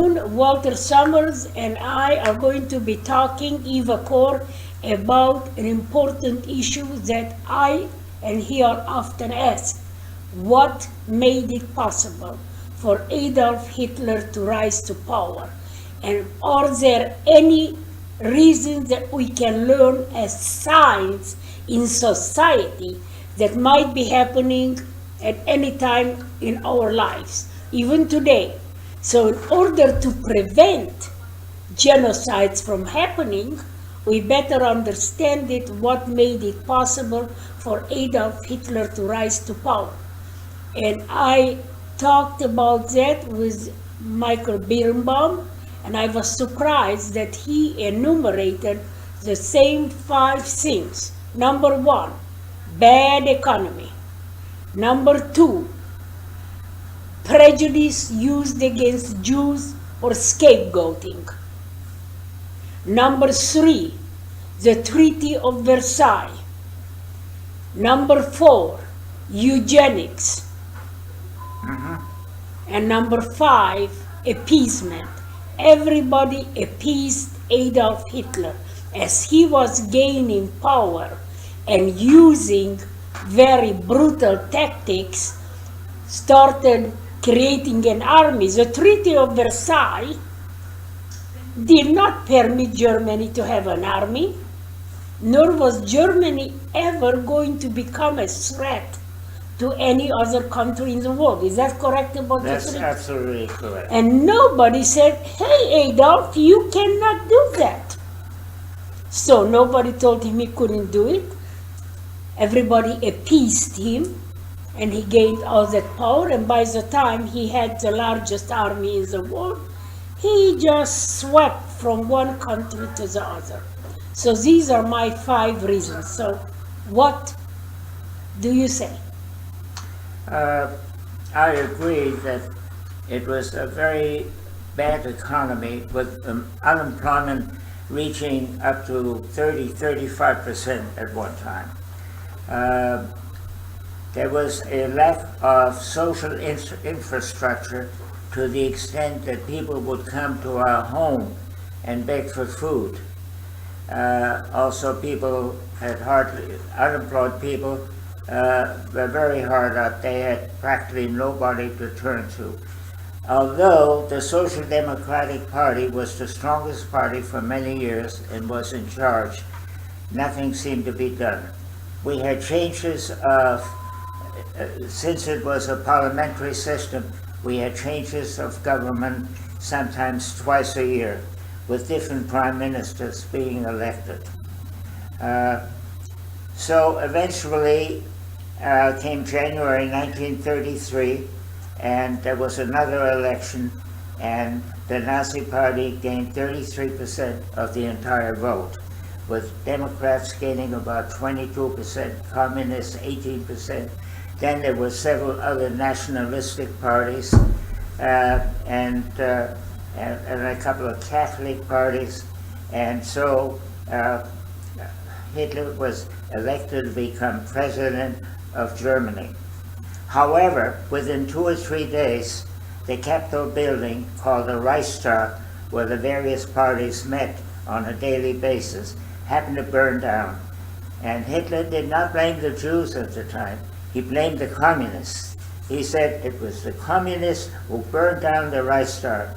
Walter Summers and I are going to be talking, Eva Core, about an important issue that I and he are often asked. What made it possible for Adolf Hitler to rise to power? And are there any reasons that we can learn as signs in society that might be happening at any time in our lives, even today? So in order to prevent genocides from happening, we better understand it, what made it possible for Adolf Hitler to rise to power. And I talked about that with Michael Birnbaum, and I was surprised that he enumerated the same 5 things. Number 1, bad economy. Number 2, prejudice used against Jews or scapegoating. Number 3, the Treaty of Versailles. Number 4, eugenics. And number 5, appeasement. Everybody appeased Adolf Hitler as he was gaining power and using very brutal tactics, started creating an army. The Treaty of Versailles did not permit Germany to have an army, nor was Germany ever going to become a threat to any other country in the world. Is that correct about That's the treaty? absolutely correct. And nobody said, hey Adolf, you cannot do that. So nobody told him he couldn't do it. Everybody appeased him, and he gained all that power, and by the time he had the largest army in the world, he just swept from one country to the other. So these are my 5 reasons. So what do you say? I agree that it was a very bad economy with unemployment reaching up to 30-35% at one time. There was a lack of social infrastructure to the extent that people would come to our home and beg for food. Also, people had unemployed people were very hard up. They had practically nobody to turn to. Although the Social Democratic Party was the strongest party for many years and was in charge, nothing seemed to be done. We had changes of, since it was a parliamentary system, we had changes of government sometimes twice a year, with different prime ministers being elected. So eventually came January 1933, and there was another election, and the Nazi Party gained 33% of the entire vote, with Democrats gaining about 22%, Communists 18%. Then there were several other nationalistic parties and a couple of Catholic parties, and so Hitler was elected to become president of Germany. However, within 2 or 3 days, the Capitol building, called the Reichstag, where the various parties met on a daily basis, happened to burn down. And Hitler did not blame the Jews at the time. He blamed the communists. He said it was the communists who burned down the Reichstag.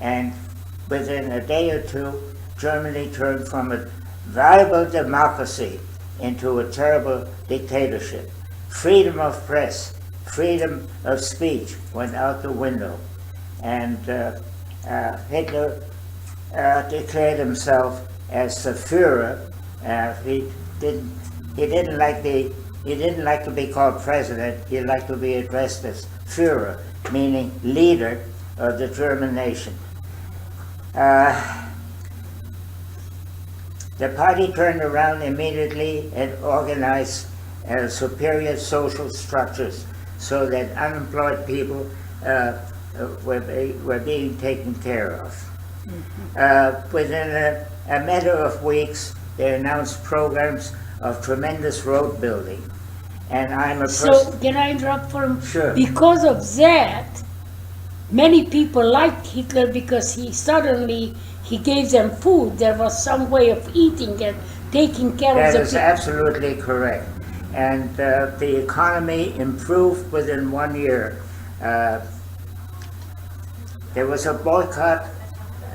And within a day or 2, Germany turned from a viable democracy into a terrible dictatorship. Freedom of press, freedom of speech went out the window. And Hitler declared himself as the Führer. He didn't like to be called president. He liked to be addressed as Führer, meaning leader of the German nation. The party turned around immediately and organized superior social structures so that unemployed people were being taken care of. Within a matter of weeks, they announced programs of tremendous road building. And I'm a person... So, can I interrupt for a moment? Sure. Because of that, many people liked Hitler because he gave them food. There was some way of eating and taking care That of the is people. absolutely correct. And the economy improved within 1 year. There was a boycott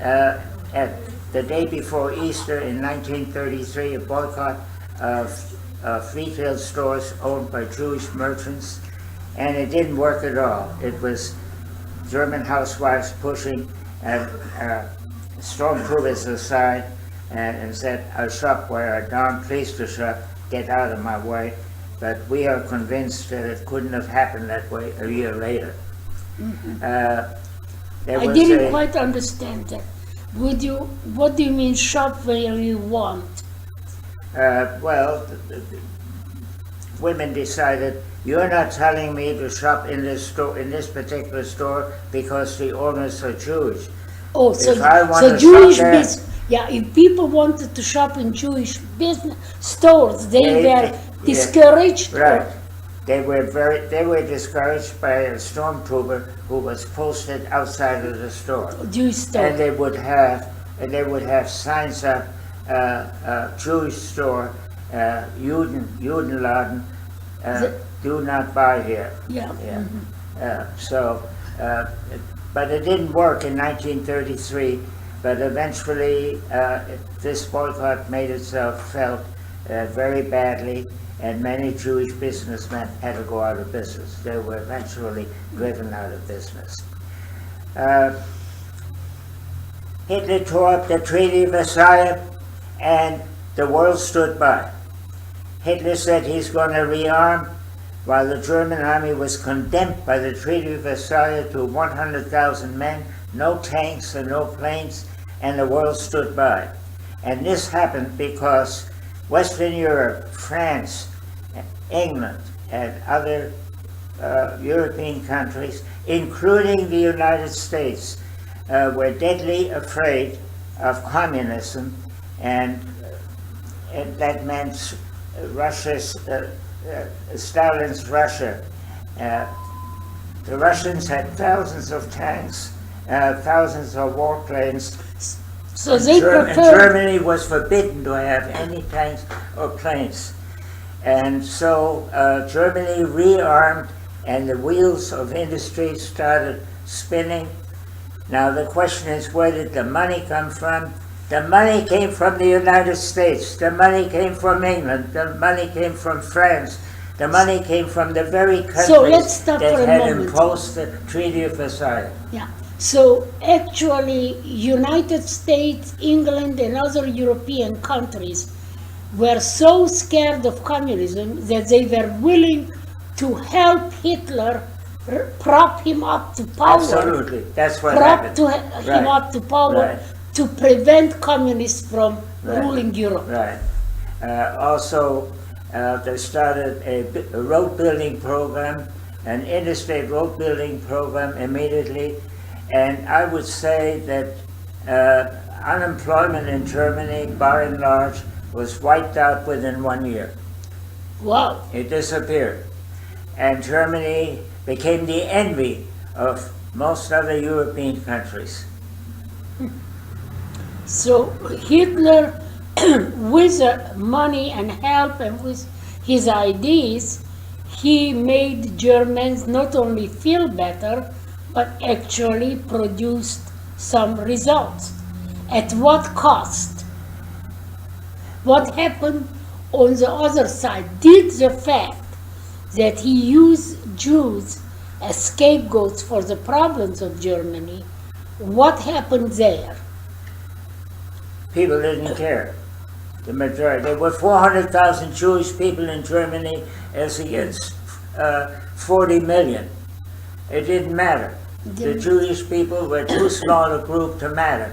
at the day before Easter in 1933, a boycott of retail stores owned by Jewish merchants, and it didn't work at all. It was German housewives pushing stormtroopers aside and said, "I shop where I darn pleased to shop, get out of my way." But we are convinced that it couldn't have happened that way a year later. There I was didn't a- quite understand that. What do you mean shop where you want? Well, women decided, "You're not telling me to shop in this store, in this particular store, because the owners are Jewish." Oh, so, If I want so to Jewish shop there- business. Yeah, if people wanted to shop in Jewish business stores, they They- were yeah. discouraged. Right. They were discouraged by a stormtrooper who was posted outside of the store. Jewish store. And they would have signs up, Jewish store, Judenladen, do not buy here. Yeah. Yeah. But it didn't work in 1933. But eventually, this boycott made itself felt very badly, and many Jewish businessmen had to go out of business. They were eventually driven out of business. Hitler tore up the Treaty of Versailles, and the world stood by. Hitler said he's going to rearm, while the German army was condemned by the Treaty of Versailles to 100,000 men, no tanks and no planes, and the world stood by. And this happened because Western Europe, France, England, and other European countries, including the United States, were deadly afraid of communism, and that meant Russia's, Stalin's Russia. The Russians had thousands of tanks, thousands of warplanes. So they And prefer. Germany was forbidden to have any tanks or planes. And so Germany rearmed, and the wheels of industry started spinning. Now the question is, where did the money come from? The money came from the United States. The money came from England. The money came from France. The money came from the very countries let's stop that for a had moment. imposed the Treaty of Versailles. Yeah. So actually, United States, England, and other European countries were so scared of communism that they were willing to help Hitler prop him up to power. Absolutely, that's what Prop happened. him Right. up to power Right. to prevent communists from Right. ruling Europe. Right. Also, they started a road building program, an interstate road building program immediately, and I would say that unemployment in Germany, by and large, was wiped out within 1 year. Wow. It disappeared. And Germany became the envy of most other European countries. So Hitler, with money and help and with his ideas, he made Germans not only feel better, but actually produced some results. At what cost? What happened on the other side? Did the fact that he used Jews as scapegoats for the problems of Germany, what happened there? People didn't care. The majority. There were 400,000 Jewish people in Germany as against 40 million. It didn't matter. The Jewish people were too small a group to matter,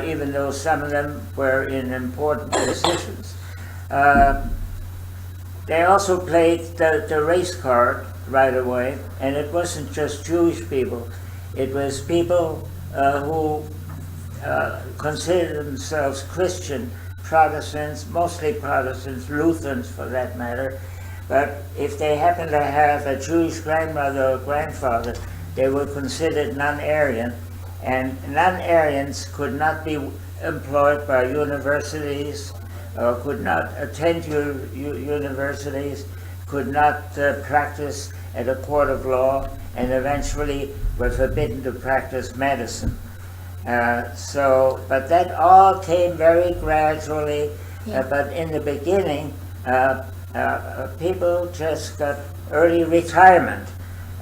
even though some of them were in important positions. They also played the race card right away, and it wasn't just Jewish people. It was people who considered themselves Christian, Protestants, mostly Protestants, Lutherans for that matter. But if they happened to have a Jewish grandmother or grandfather, they were considered non-Aryan, and non-Aryans could not be employed by universities, or could not attend universities, could not practice at a court of law, and eventually were forbidden to practice medicine. But that all came very gradually. But in the beginning, people just got early retirement.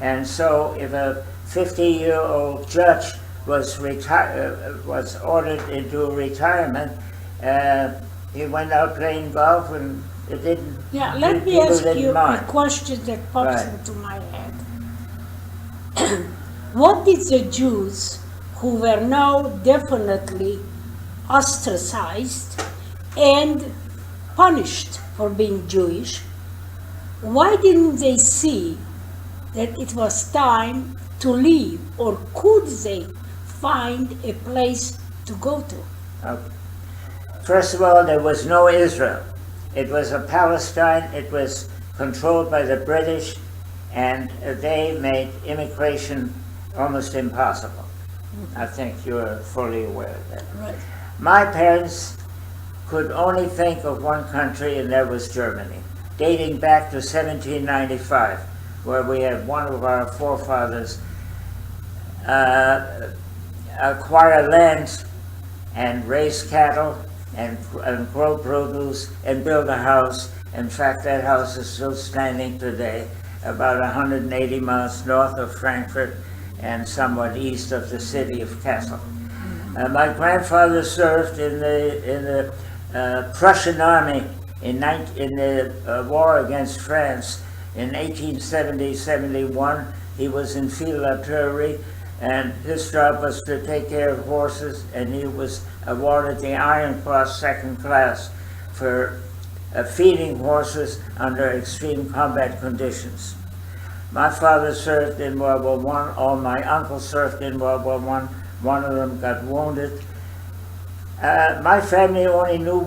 And so if a 50-year-old judge was ordered into retirement, he went out playing golf, and it didn't. Yeah, let me people ask didn't you a mind. question that pops Right. into my head. What did the Jews, who were now definitely ostracized and punished for being Jewish, why didn't they see that it was time to leave, or could they find a place to go to? First of all, there was no Israel. It was a Palestine. It was controlled by the British, and they made immigration almost impossible. I think you're fully aware of that. Right. My parents could only think of one country, and that was Germany, dating back to 1795, where we had one of our forefathers acquire lands and raise cattle and grow produce and build a house. In fact, that house is still standing today, about 180 miles north of Frankfurt and somewhat east of the city of Kassel. My grandfather served in the Prussian army in the war against France in 1870-71. He was in field artillery, and his job was to take care of horses, and he was awarded the Iron Cross Second Class for feeding horses under extreme combat conditions. My father served in World War I. All my uncles served in World War I. One of them got wounded. My family only knew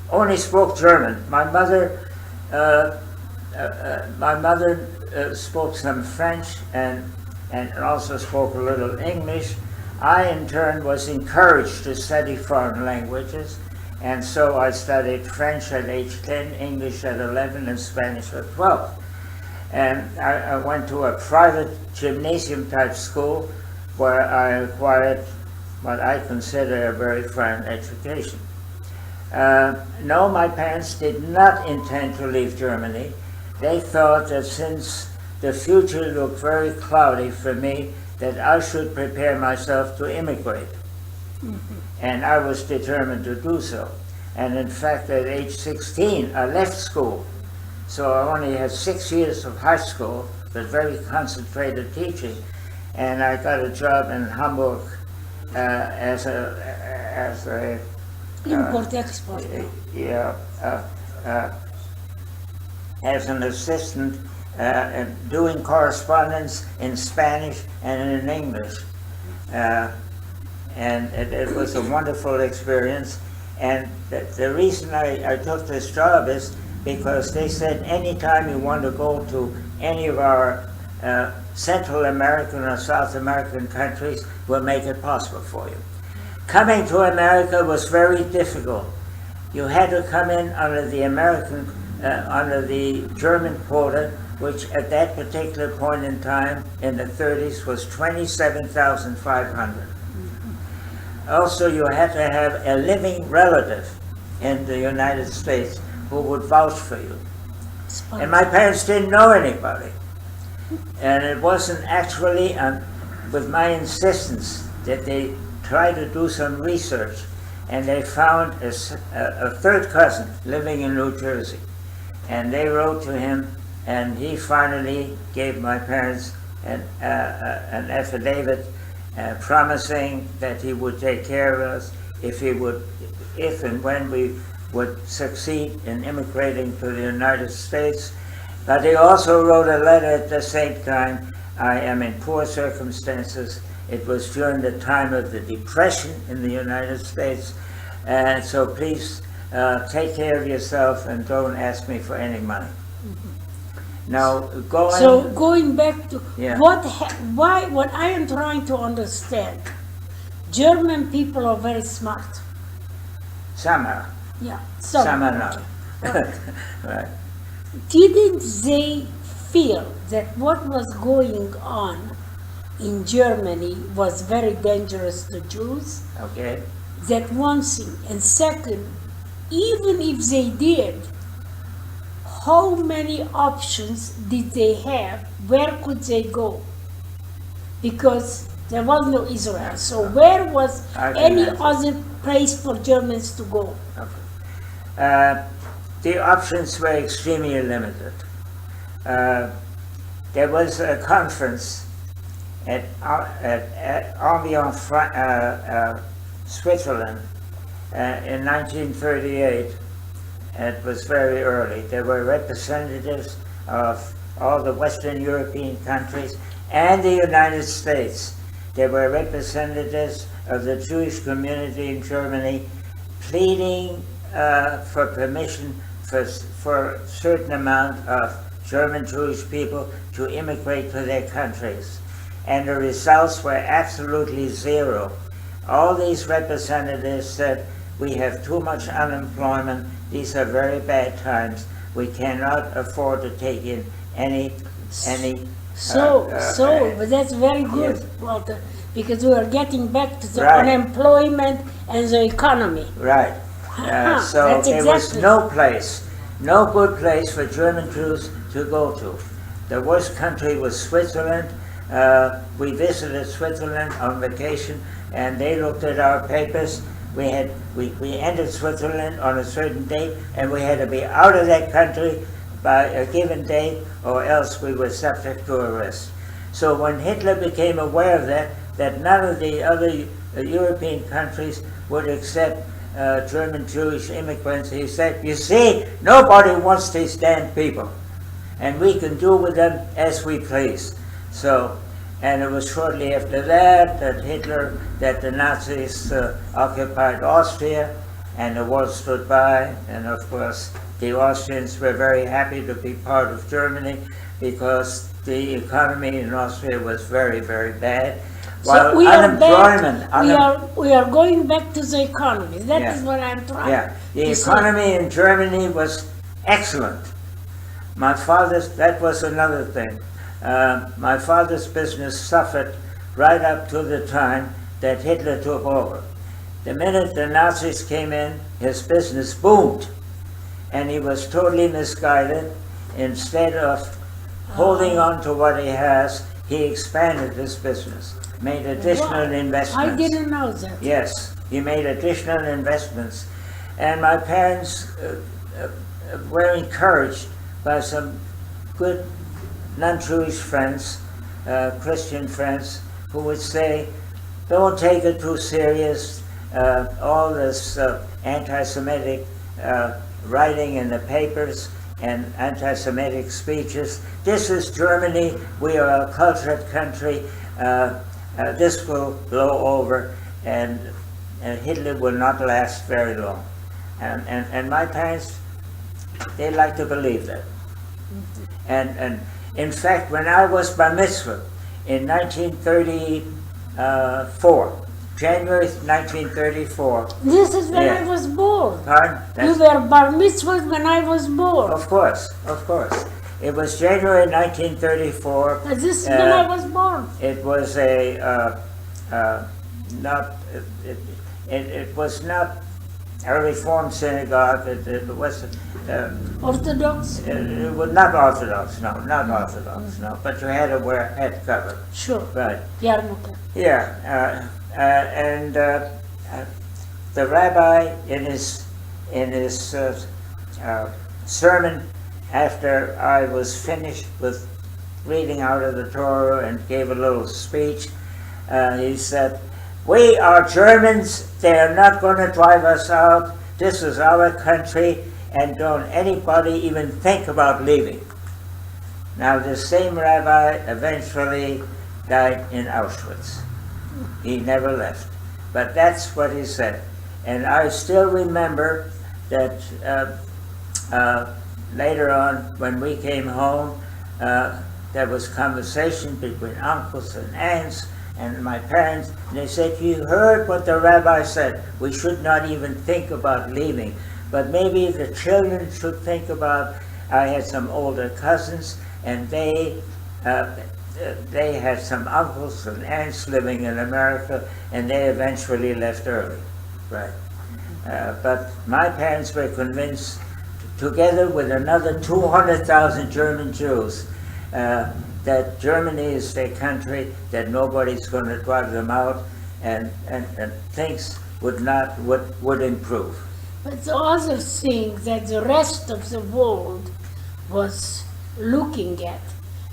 only spoke German. My mother spoke some French and also spoke a little English. I, in turn, was encouraged to study foreign languages, and so I studied French at age 10, English at 11, and Spanish at 12. And I went to a private gymnasium-type school where I acquired what I consider a very fine education. No, my parents did not intend to leave Germany. They thought that since the future looked very cloudy for me, that I should prepare myself to immigrate. And I was determined to do so. And in fact, at age 16, I left school. So I only had 6 years of high school, but very concentrated teaching. And I got a job in Hamburg as a Import-export. as an assistant doing correspondence in Spanish and in English. And it was a wonderful experience. And the reason I took this job is because they said anytime you want to go to any of our Central American or South American countries, we'll make it possible for you. Coming to America was very difficult. You had to come in under the German quota, which at that particular point in time, in the 30s, was 27,500. Also, you had to have a living relative in the United States who would vouch for you. And my parents didn't know anybody. And it wasn't actually with my insistence that they tried to do some research, and they found a third cousin living in New Jersey. And they wrote to him, and he finally gave my parents an affidavit promising that he would take care of us if and when we would succeed in immigrating to the United States. But he also wrote a letter at the same time. I am in poor circumstances. It was during the time of the Depression in the United States, and so please take care of yourself and don't ask me for any money. Now, going... So going back to Yeah. why, what I am trying to understand, German people are very smart. Some are. Yeah. Some are not. Right. Right. Didn't they feel that what was going on in Germany was very dangerous to Jews? Okay. That one thing. And second, even if they did, how many options did they have? Where could they go? Because there was no Israel. So where was I can any answer. other place for Germans to go? The options were extremely limited. There was a conference at Amiens, Switzerland, in 1938. It was very early. There were representatives of all the Western European countries and the United States. There were representatives of the Jewish community in Germany pleading for permission for a certain amount of German Jewish people to immigrate to their countries. And the results were absolutely zero. All these representatives said, we have too much unemployment, these are very bad times, we cannot afford to take in any But that's very good, yes. Walter, because we are getting back to the Right. unemployment and the economy. Right. So That's there was exactly- no good place for German Jews to go to. The worst country was Switzerland. We visited Switzerland on vacation, and they looked at our papers. We entered Switzerland on a certain date, and we had to be out of that country by a given date, or else we were subject to arrest. So when Hitler became aware of that none of the other European countries would accept German Jewish immigrants, he said, you see, nobody wants these damn people, and we can do with them as we please. So, and it was shortly after that that the Nazis occupied Austria, and the world stood by, and of course the Austrians were very happy to be part of Germany because the economy in Austria was very, very bad. While So we are unemployment, back, we are going back to the economy. That is Yeah. what I'm trying yeah, the to say. economy in Germany was excellent. That was another thing. My father's business suffered right up to the time that Hitler took over. The minute the Nazis came in, his business boomed, and he was totally misguided. Instead of holding on to what he has, he expanded his business, made additional Wow. investments. I didn't know that. Yes, he made additional investments. And my parents were encouraged by some good non-Jewish friends, Christian friends, who would say, don't take it too serious, all this anti-Semitic writing in the papers and anti-Semitic speeches. This is Germany, we are a cultured country, this will blow over, and Hitler will not last very long. And my parents, they like to believe that. And in fact, when I was bar mitzvah in 1934, January 1934. This is when Yeah. I was born. Pardon? You were bar mitzvah when I was born. Of course. It was January 1934. This is when I was born. It was it was not a Reformed synagogue. It was Orthodox? it was not Orthodox. No, not Orthodox. No, but you had to wear a head cover. Sure. Right. Yarmulke. Yeah, and the rabbi in his sermon after I was finished with reading out of the Torah and gave a little speech, he said, "We are Germans. They are not going to drive us out. This is our country, and don't anybody even think about leaving." Now, the same rabbi eventually died in Auschwitz. He never left. But that's what he said. And I still remember that later on, when we came home, there was conversation between uncles and aunts and my parents, and they said, "You heard what the rabbi said. We should not even think about leaving. But maybe the children should think about." I had some older cousins, and they had some uncles and aunts living in America, and they eventually left early. Right. But my parents were convinced, together with another 200,000 German Jews, that Germany is their country, that nobody's going to drive them out, and things would improve. But the other thing that the rest of the world was looking at,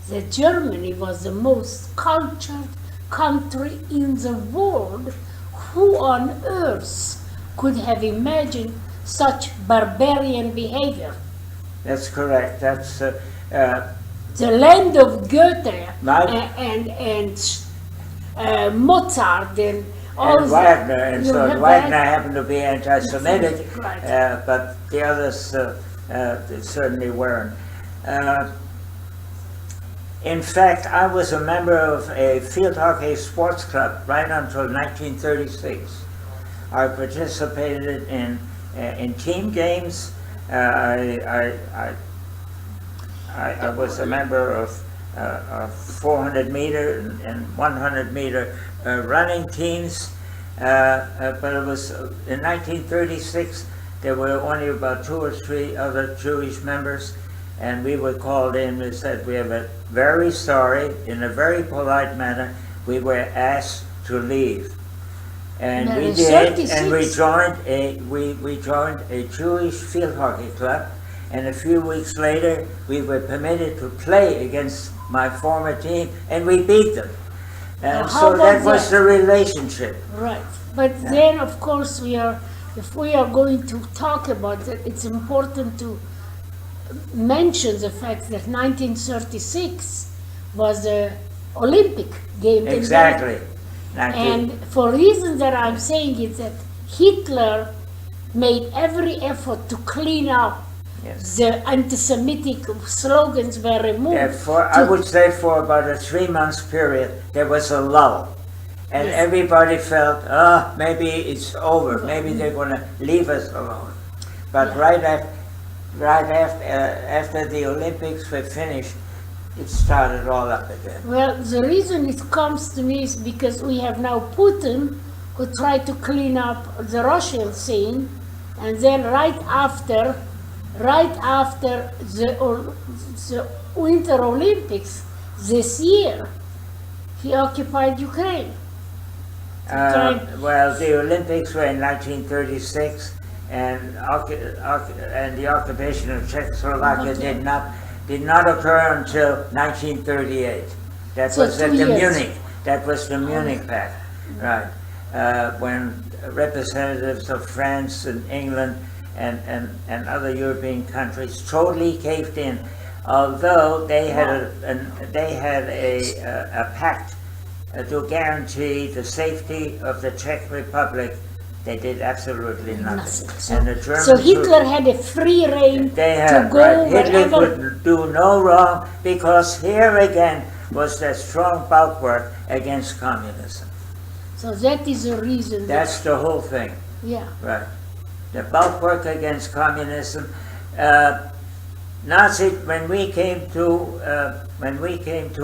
that Germany was the most cultured country in the world. Who on earth could have imagined such barbarian behavior? That's correct. That's The land of Goethe My- and Mozart and all and Wagner, and you so have Wagner that. happened to be anti-Semitic, Right. but the others certainly weren't. In fact, I was a member of a field hockey sports club right until 1936. I participated in team games. I was a member of 400 meter and 100 meter running teams, but it was in 1936. There were only about 2 or 3 other Jewish members, and we were called in and said, "We are very sorry," in a very polite manner. We were asked to leave, and Now, we in did, and 36 we joined a Jewish field hockey club. And a few weeks later, we were permitted to play against my former team, and we beat them. And Now, how so that about was that? the relationship. Right. But then, of course, if we are going to talk about that, it's important to mention the fact that 1936 was the Olympic game. in Exactly. And for reasons that I'm saying is that Hitler made every effort to clean up. Yes. The anti-Semitic slogans were removed. I would say for about a 3-month period, there was a lull. And Yes. everybody felt, maybe it's over. Maybe they're going to leave us alone. But Yeah. right after the Olympics were finished, it started all up again. Well, the reason it comes to me is because we have now Putin, who tried to clean up the Russian scene, and then right after the Winter Olympics this year, he occupied Ukraine. Well, the Olympics were in 1936, and the occupation of Czechoslovakia Okay. did not occur until 1938. That So was at 2 the years. Munich. That was the Munich Pact, right? When representatives of France and England and other European countries totally caved in, although they had a pact to guarantee the safety of the Czech Republic. They did absolutely nothing. Nothing. And the Germans So Hitler had a free reign they to had, go right. Hitler wherever. could do no wrong, because here again was that strong bulwark against communism. So that is the reason. That's the whole thing, Yeah. right? The bulwark against communism. When we came to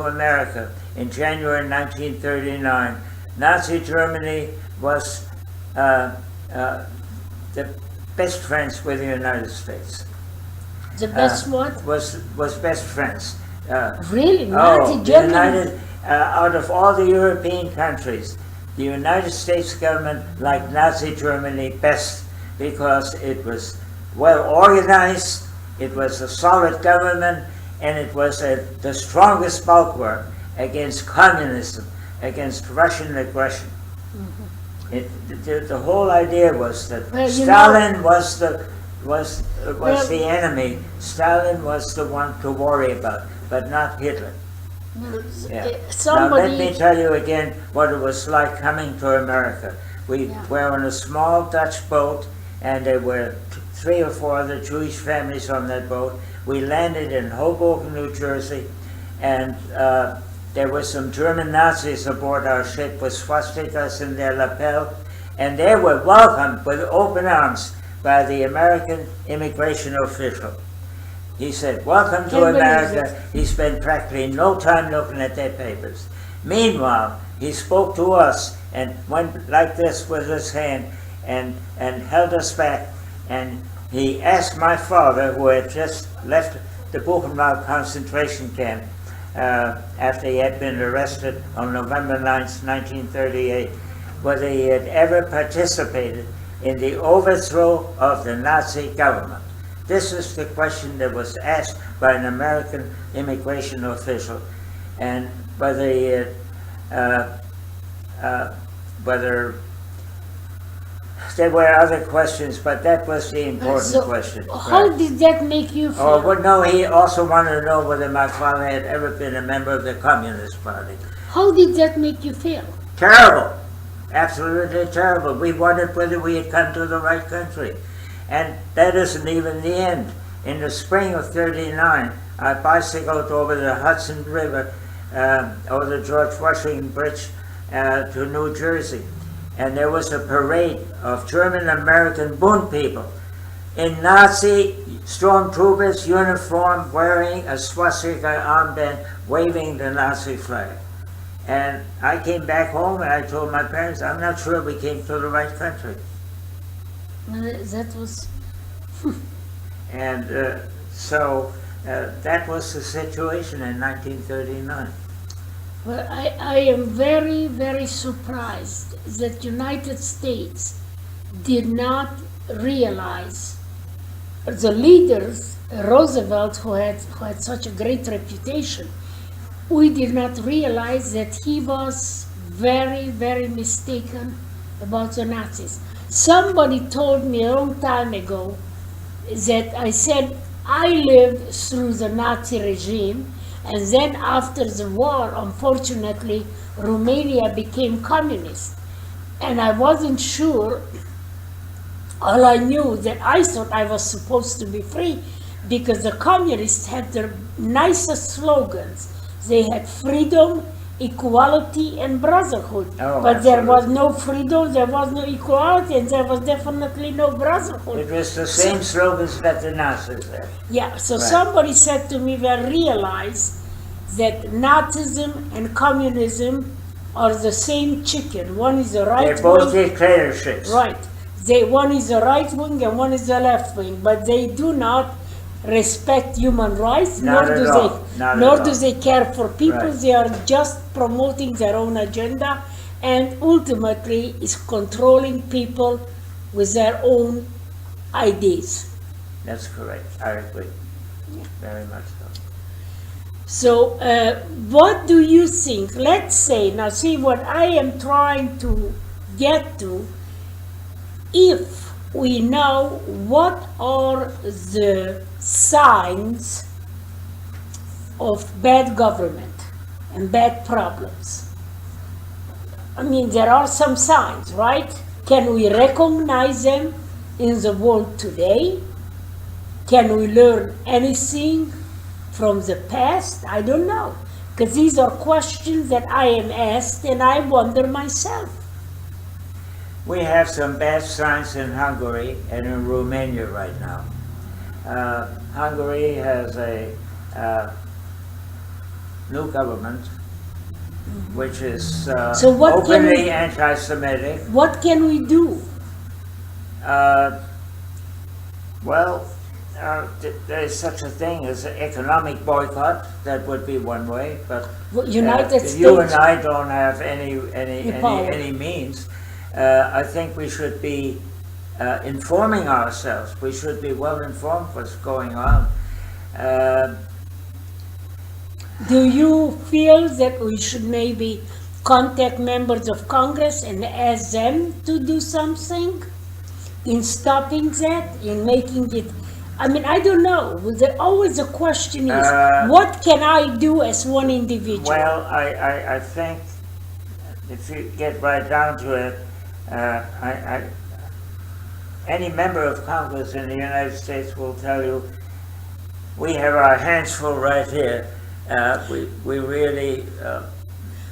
America in January 1939, Nazi Germany was the best friends with the United States. The best what? Was best friends. Really? Nazi the Germany? out of all the European countries, the United States government liked Nazi Germany best because it was well organized, it was a solid government, and it was the strongest bulwark against communism, against Russian aggression. The whole idea was that Well, you Stalin was the enemy. Stalin was the one to worry about, but not Hitler. Yeah. Now let me Somebody, tell you again what it was like coming to America. We Yeah. were on a small Dutch boat, and there were 3 or 4 other Jewish families on that boat. We landed in Hoboken, New Jersey, and there were some German Nazis aboard our ship with swastikas in their lapel, and they were welcomed with open arms by the American immigration official. He said, "Welcome to Can't believe America." it. He spent practically no time looking at their papers. Meanwhile, he spoke to us and went like this with his hand and held us back. And he asked my father, who had just left the Buchenwald concentration camp after he had been arrested on November 9th, 1938, whether he had ever participated in the overthrow of the Nazi government. This is the question that was asked by an American immigration official, and whether he had, whether there were other questions, but that was the important question. How Right. did that make you feel? Oh, well, no, he also wanted to know whether my father had ever been a member of the Communist Party. How did that make you feel? Terrible. Absolutely terrible. We wondered whether we had come to the right country. And that isn't even the end. In the spring of '39, I bicycled over the Hudson River, over the George Washington Bridge to New Jersey. And there was a parade of German-American Bund people in Nazi stormtroopers uniform, wearing a swastika armband, waving the Nazi flag. And I came back home and I told my parents, I'm not sure we came to the right country. That was... And so that was the situation in 1939. Well, I am very, very surprised that United States did not realize the leaders, Roosevelt, who had such a great reputation, we did not realize that he was very, very mistaken about the Nazis. Somebody told me a long time ago that I said I lived through the Nazi regime, and then after the war, unfortunately, Romania became communist. And I wasn't sure. All I knew that I thought I was supposed to be free because the communists had their nicest slogans. They had freedom, equality, and brotherhood. Oh, but there was absolutely. no freedom, there was no equality, and there was definitely no brotherhood. It was the same slogans that the Nazis had. Yeah, so Right. somebody said to me, well, realize that Nazism and communism are the same chicken. One is the right They're both wing, dictatorships. right. One is the right wing and one is the left wing, but they do not respect human rights, Not nor at do all. they Not at nor all. do they care for people. Right. They are just promoting their own agenda and ultimately is controlling people with their own ideas. That's correct. I agree. Very much so. So, what do you think? Let's say, now see what I am trying to get to. If we know what are the signs of bad government and bad problems. I mean, there are some signs, right? Can we recognize them in the world today? Can we learn anything from the past? I don't know. Because these are questions that I am asked and I wonder myself. We have some bad signs in Hungary and in Romania right now. Hungary has a new government which is So what can openly we- anti-Semitic. What can we do? There is such a thing as an economic boycott. That would be one way, but United States. you and I don't have any power. means. I think we should be informing ourselves. We should be well informed what's going on. Do you feel that we should maybe contact members of Congress and ask them to do something in stopping that, in making it? I mean, I don't know. Always the question is, what can I do as one individual? Well, I think if you get right down to it, any member of Congress in the United States will tell you, we have our hands full right here We really,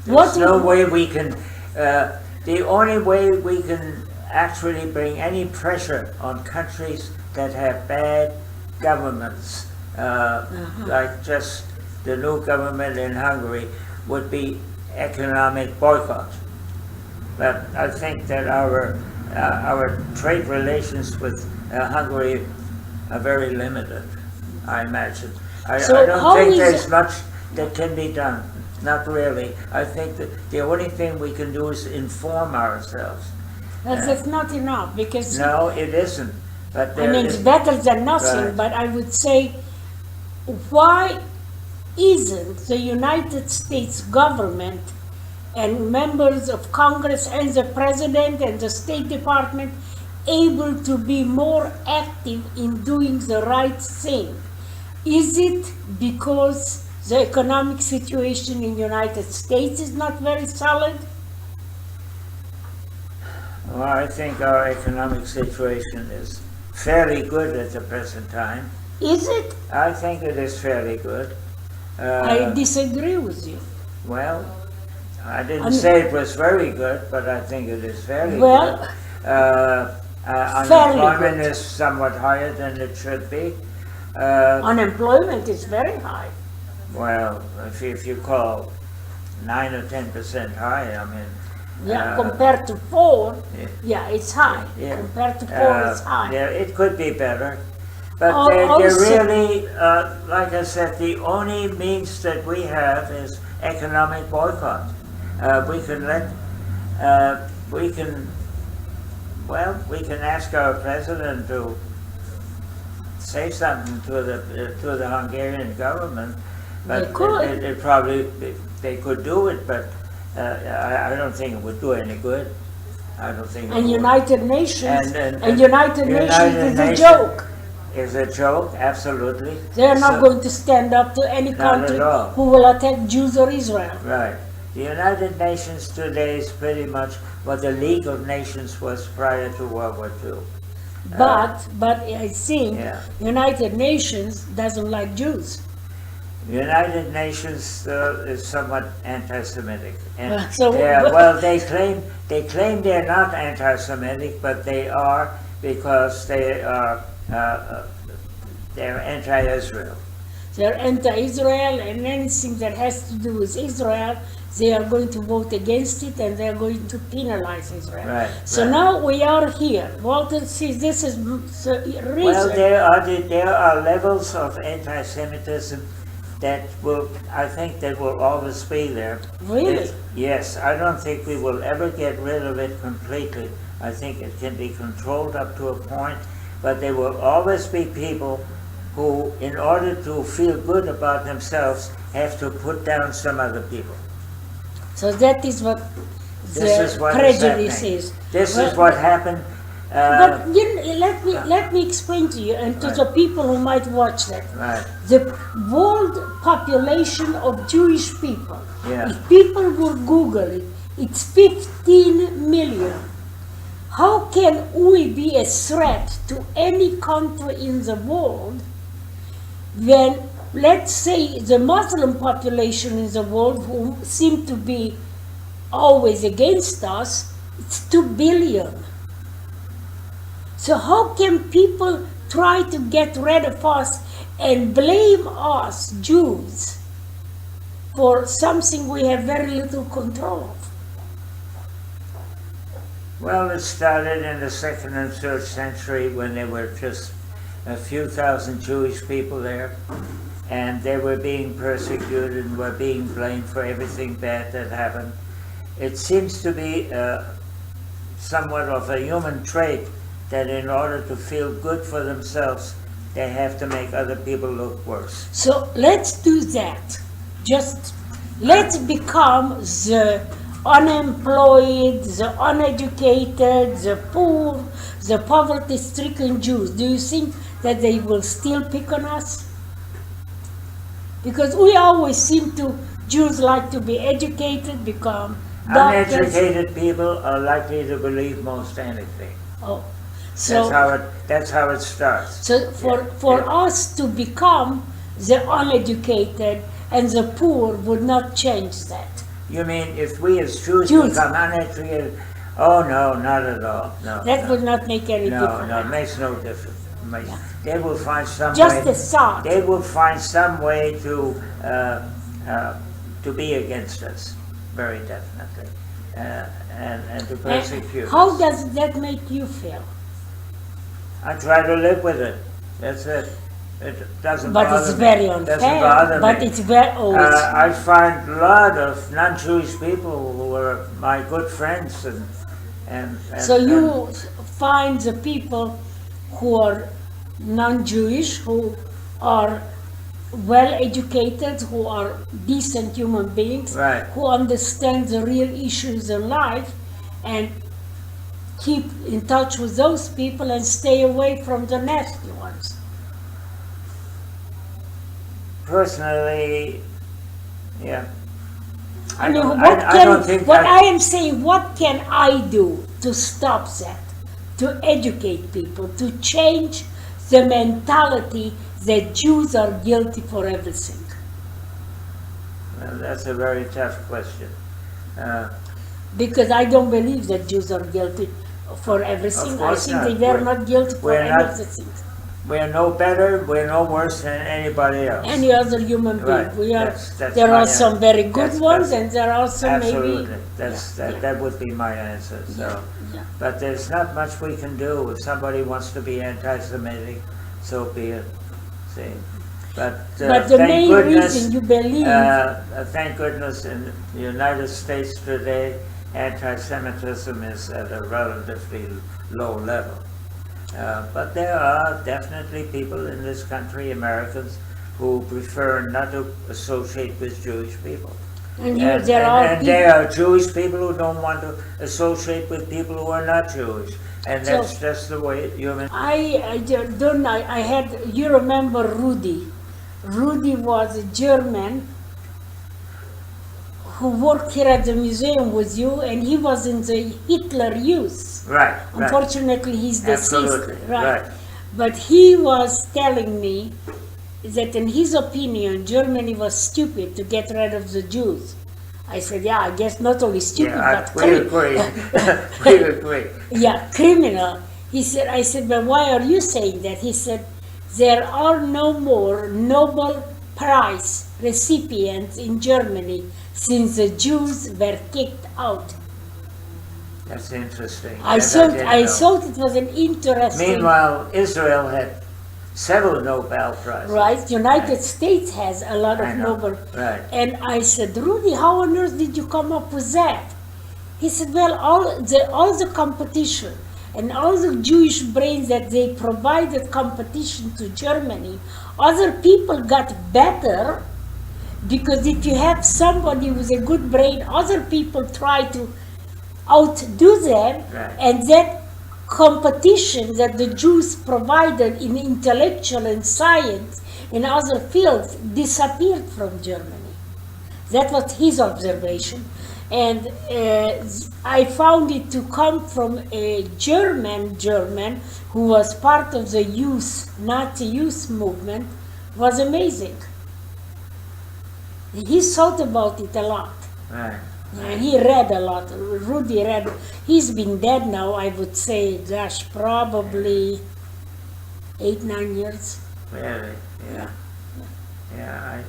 What there's no would- way we can, the only way we can actually bring any pressure on countries that have bad governments, like just the new government in Hungary, would be economic boycott. But I think that our trade relations with Hungary are very limited, I imagine. So I don't how think is there's it- much that can be done, not really. I think that the only thing we can do is inform ourselves. That's not enough, because No, it isn't, but I there mean, it's is, better than nothing, Right. but I would say, why isn't the United States government and members of Congress and the President and the State Department able to be more active in doing the right thing? Is it because the economic situation in the United States is not very solid? well, I think our economic situation is fairly good at the present time. Is it? I think it is fairly good. I disagree with you. Well, I didn't I mean- say it was very good, but I think it is fairly Well, good. fairly Unemployment good. is somewhat higher than it should be. Unemployment is very high. Well, if you call 9 or 10% high, I mean. Yeah, compared to 4, yeah. yeah, it's high. Yeah. Compared to 4, it's high. Yeah, it could be better. But Oh, they're also- really, like I said, the only means that we have is economic boycott. We can let, we can ask our president to say something to the Hungarian government. But They could. It probably, they could do it, but I don't think it would do any good. I don't think it And would. United Nations, And United Nations is a Nations joke. is a joke, absolutely. They are not So- going to stand up to any Not country at all. who will attack Jews or Israel. Right. The United Nations today is pretty much what the League of Nations was prior to World War II. But I think Yeah. United Nations doesn't like Jews. The United Nations is somewhat anti-Semitic, and So- well, they claim they're not anti-Semitic, but they are, because they are they're anti-Israel. They're anti-Israel, and anything that has to do with Israel, they are going to vote against it, and they're going to penalize Israel. Right, So right. now we are here. Walter says this is the reason. Well, there are levels of anti-Semitism that will, I think, that will always be there. Really? Yes, I don't think we will ever get rid of it completely. I think it can be controlled up to a point, but there will always be people who, in order to feel good about themselves, have to put down some other people. So that is what This is the what is prejudice happening. is. This Well, is what happened. But let me explain to you and to Right. the people who might watch that. Right. The world population of Jewish people, Yeah. if people would Google it, it's 15 million. How can we be a threat to any country in the world when, let's say, the Muslim population in the world, who seem to be always against us, it's 2 billion. So how can people try to get rid of us and blame us, Jews, for something we have very little control of? Well, it started in the 2nd and 3rd century when there were just a few thousand Jewish people there, and they were being persecuted and were being blamed for everything bad that happened. It seems to be somewhat of a human trait that in order to feel good for themselves, they have to make other people look worse. So let's do that. Just let's become the unemployed, the uneducated, the poor, the poverty-stricken Jews. Do you think that they will still pick on us? Because we always seem to, Jews like to be educated, become doctors. Uneducated people are likely to believe most anything. Oh, so That's how it starts. So for Yeah. us to become the uneducated and the poor would not change that. You mean if we as Jews Jews. become uneducated? Oh, no, not at all. No. That no. would not make any No, difference. no, it makes no difference. They will find some Just way. a thought. They will find some way to be against us, very definitely, and to persecute How us. does that make you feel? I try to live with it. That's it. It doesn't But bother it's me. very Doesn't unfair. bother But me. it's very always. I find a lot of non-Jewish people who are my good friends, and So you find the people who are non-Jewish, who are well-educated, who are decent human beings, Right. who understand the real issues in life, and keep in touch with those people and stay away from the nasty ones. personally, yeah. I mean, don't- what I can, don't think what that- I am saying, what can I do to stop that? To educate people, to change the mentality that Jews are guilty for everything. Well, that's a very tough question. Because I don't believe that Jews are guilty for everything. Of I course think not. they were not guilty for we're any not- of the things. We're no better, we're no worse than anybody else. Any other human being. Right. We are. That's There my are some very good that's- ones, that's- and there are some Absolutely, maybe. that would be my answer, so. Yeah. But there's not much we can do. If somebody wants to be anti-Semitic, so be it, see. But But the thank main goodness, reason you believe. thank goodness in the United States today, anti-Semitism is at a relatively low level. But there are definitely people in this country, Americans, who prefer not to associate with Jewish people. And And there are and people. there are Jewish people who don't want to associate with people who are not Jewish. And that's So- just the way human. I don't know. I had. You remember Rudy? Rudy was a German who worked here at the museum with you, and he was in the Hitler Youth. Right, right. Unfortunately, he's deceased. Absolutely, right. But he was telling me that, in his opinion, Germany was stupid to get rid of the Jews. I said, yeah, I guess not only stupid, but we agree. We agree. yeah, criminal. He said, I said, but why are you saying that? He said, there are no more Nobel Prize recipients in Germany since the Jews were kicked out. That's interesting. I That didn't know. thought it was an interesting. Meanwhile, Israel had several Nobel Prizes. Right, United States has a lot of I know, Nobel. right. And I said, Rudy, how on earth did you come up with that? He said, well, all the competition and all the Jewish brains that they provided competition to Germany, other people got better, because if you have somebody with a good brain, other people try to outdo them, Right. and that competition that the Jews provided in intellectual and science and other fields disappeared from Germany. That was his observation. And I found it to come from a German who was part of the Nazi youth movement, was amazing. He thought about it a lot. Right. Yeah, he read a lot. Rudy read. He's been dead now, I would say, gosh, probably 8-9 years. Really? Yeah. Yeah,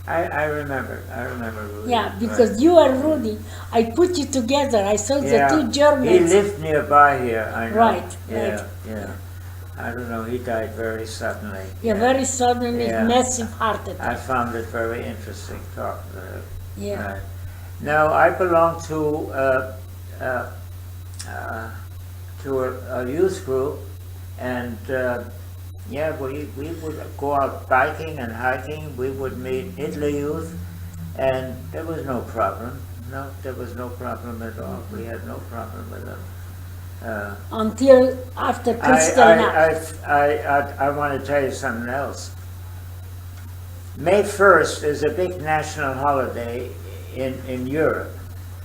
I remember. I remember Rudy. Yeah, because you and Rudy, I put you together. I saw the two He Germans. lived nearby here, I know. Right, Yeah, right. yeah. I don't know, he died very suddenly. Yeah, very suddenly, Yeah. massive heart attack. I found it very interesting talking to him. Yeah. Right. Now, I belong to a youth group, and yeah, we would go out biking and hiking. We would meet Hitler Youth, and there was no problem. No, there was no problem at all. We had no problem with them. Until after Kristallnacht. I want to tell you something else. May 1st is a big national holiday in Europe,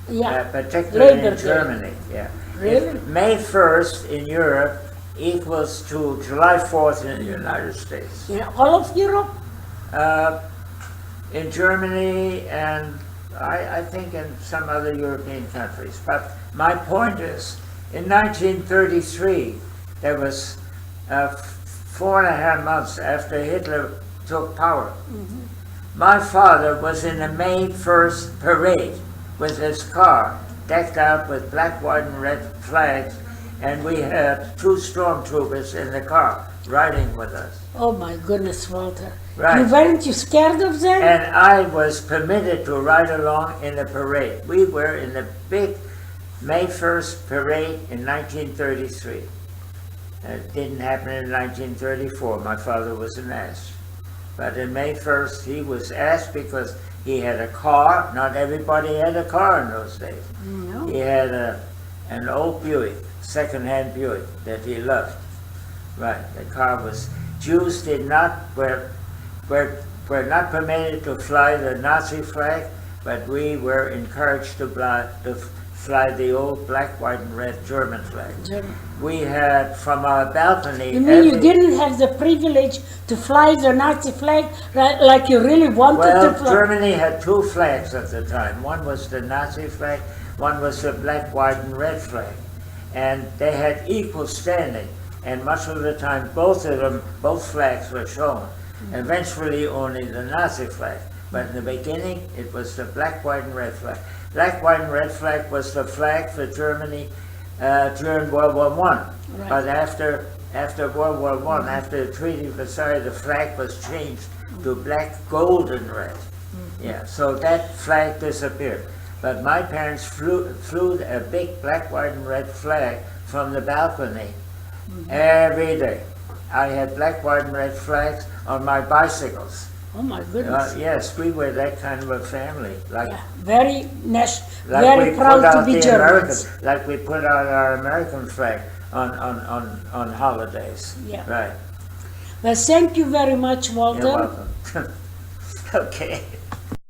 Yeah. particularly Labor in Day. Germany. Yeah. Really? If May 1st in Europe equals to July 4th in the United States. In all of Europe? Uh, in Germany and I think in some other European countries. But my point is, in 1933, there was 4.5 months after Hitler took power. My father was in the May 1st parade with his car decked out with black, white, and red flags, and we had 2 stormtroopers in the car riding with us. Oh my goodness, Walter. Right. Weren't you scared of them? And I was permitted to ride along in the parade. We were in the big May 1st parade in 1933. It didn't happen in 1934. My father wasn't asked. But in May 1st, he was asked because he had a car. Not everybody had a car in those days. No. He had an old Buick, second-hand Buick that he loved. Right, the car was, Jews were not permitted to fly the Nazi flag, but we were encouraged to fly the old black, white, and red German flag. German. We had from our balcony. You mean you didn't have the privilege to fly the Nazi flag like you really wanted to fly? Germany had 2 flags at the time. One was the Nazi flag, one was the black, white, and red flag. And they had equal standing. And much of the time, both flags were shown. Eventually, only the Nazi flag. But in the beginning, it was the black, white, and red flag. Black, white, and red flag was the flag for Germany during World War I. Right. But after World War I, after the Treaty of Versailles, the flag was changed to black, gold, and red. Yeah, so that flag disappeared. But my parents flew a big black, white, and red flag from the balcony every day. I had black, white, and red flags on my bicycles. Oh my goodness. Yes, we were that kind of a family. Like Very we proud put out to be the Germans. like we put out our American flag on holidays. Yeah. Right. Well, thank you very much, Walter. You're welcome. Okay.